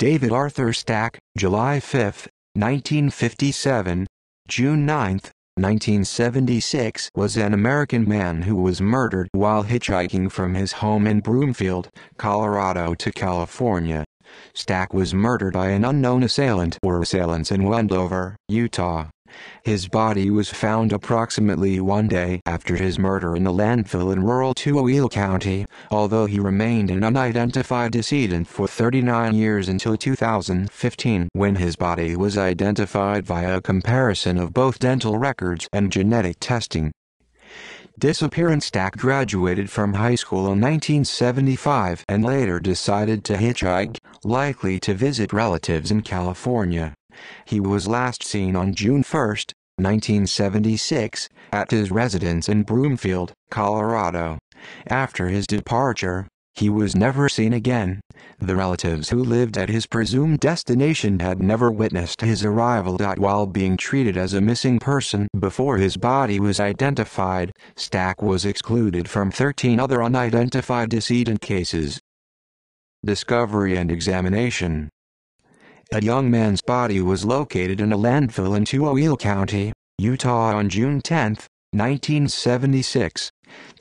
David Arthur Stack, July 5, 1957, June 9, 1976, was an American man who was murdered while hitchhiking from his home in Broomfield, Colorado to California. Stack was murdered by an unknown assailant or assailants in Wendover, Utah. His body was found approximately 1 day after his murder in a landfill in rural Tualatin County, although he remained an unidentified decedent for 39 years until 2015, when his body was identified via a comparison of both dental records and genetic testing. Disappearance. Stack graduated from high school in 1975 and later decided to hitchhike, likely to visit relatives in California. He was last seen on June 1, 1976, at his residence in Broomfield, Colorado. After his departure, he was never seen again. The relatives who lived at his presumed destination had never witnessed his arrival. While being treated as a missing person before his body was identified, Stack was excluded from 13 other unidentified decedent cases. Discovery and examination. A young man's body was located in a landfill in Tualatin County, Utah on June 10, 1976.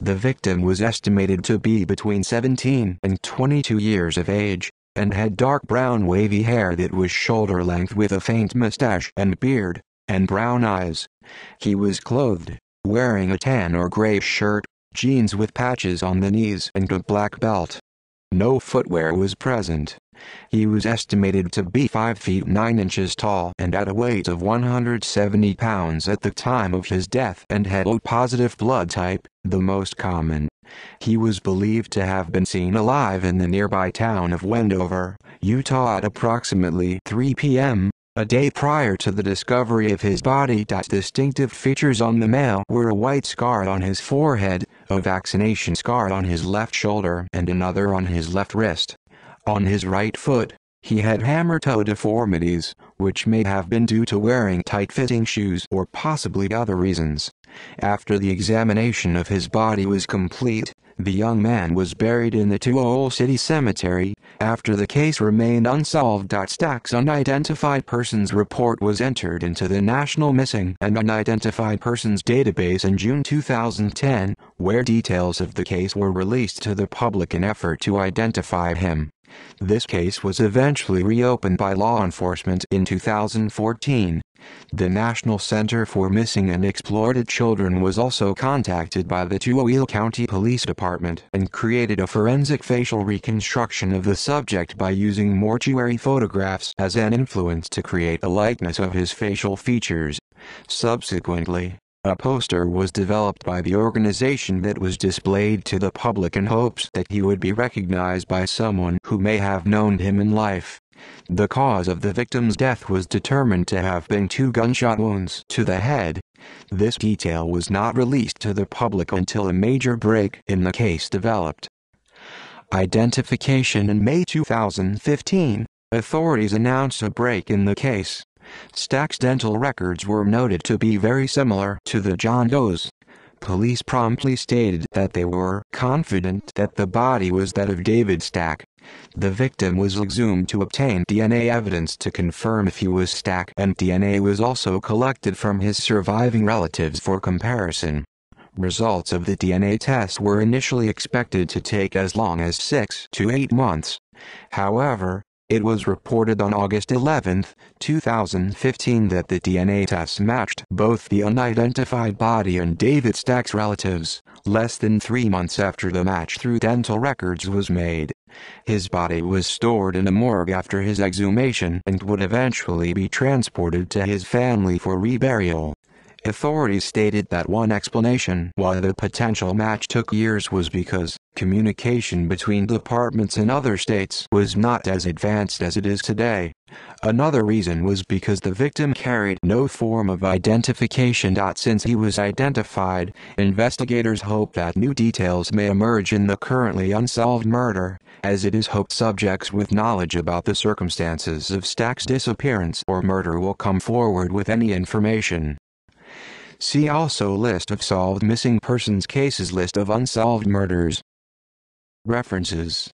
The victim was estimated to be between 17 and 22 years of age, and had dark brown wavy hair that was shoulder length with a faint mustache and beard, and brown eyes. He was clothed, wearing a tan or gray shirt, jeans with patches on the knees and a black belt. No footwear was present. He was estimated to be 5 feet 9 inches tall and at a weight of 170 pounds at the time of his death and had O-positive blood type, the most common. He was believed to have been seen alive in the nearby town of Wendover, Utah at approximately 3 p.m., a day prior to the discovery of his body. Distinctive features on the male were a white scar on his forehead, a vaccination scar on his left shoulder and another on his left wrist. On his right foot, he had hammer-toe deformities, which may have been due to wearing tight-fitting shoes or possibly other reasons. After the examination of his body was complete, the young man was buried in the Tualatin City Cemetery. After the case remained unsolved, Stack's unidentified persons report was entered into the National Missing and Unidentified Persons Database in June 2010, where details of the case were released to the public in effort to identify him. This case was eventually reopened by law enforcement in 2014. The National Center for Missing and Exploited Children was also contacted by the Tualatin County Police Department and created a forensic facial reconstruction of the subject by using mortuary photographs as an influence to create a likeness of his facial features. Subsequently, a poster was developed by the organization that was displayed to the public in hopes that he would be recognized by someone who may have known him in life. The cause of the victim's death was determined to have been 2 gunshot wounds to the head. This detail was not released to the public until a major break in the case developed. Identification. In May 2015, authorities announced a break in the case. Stack's dental records were noted to be very similar to the John Doe's. Police promptly stated that they were confident that the body was that of David Stack. The victim was exhumed to obtain DNA evidence to confirm if he was Stack, and DNA was also collected from his surviving relatives for comparison. Results of the DNA test were initially expected to take as long as 6 to 8 months. However, it was reported on August 11, 2015 that the DNA tests matched both the unidentified body and David Stack's relatives, less than 3 months after the match through dental records was made. His body was stored in a morgue after his exhumation and would eventually be transported to his family for reburial. Authorities stated that one explanation why the potential match took years was because communication between departments in other states was not as advanced as it is today. Another reason was because the victim carried no form of identification. Since he was identified, investigators hope that new details may emerge in the currently unsolved murder, as it is hoped subjects with knowledge about the circumstances of Stack's disappearance or murder will come forward with any information. See also List of solved missing persons cases. List of unsolved murders. References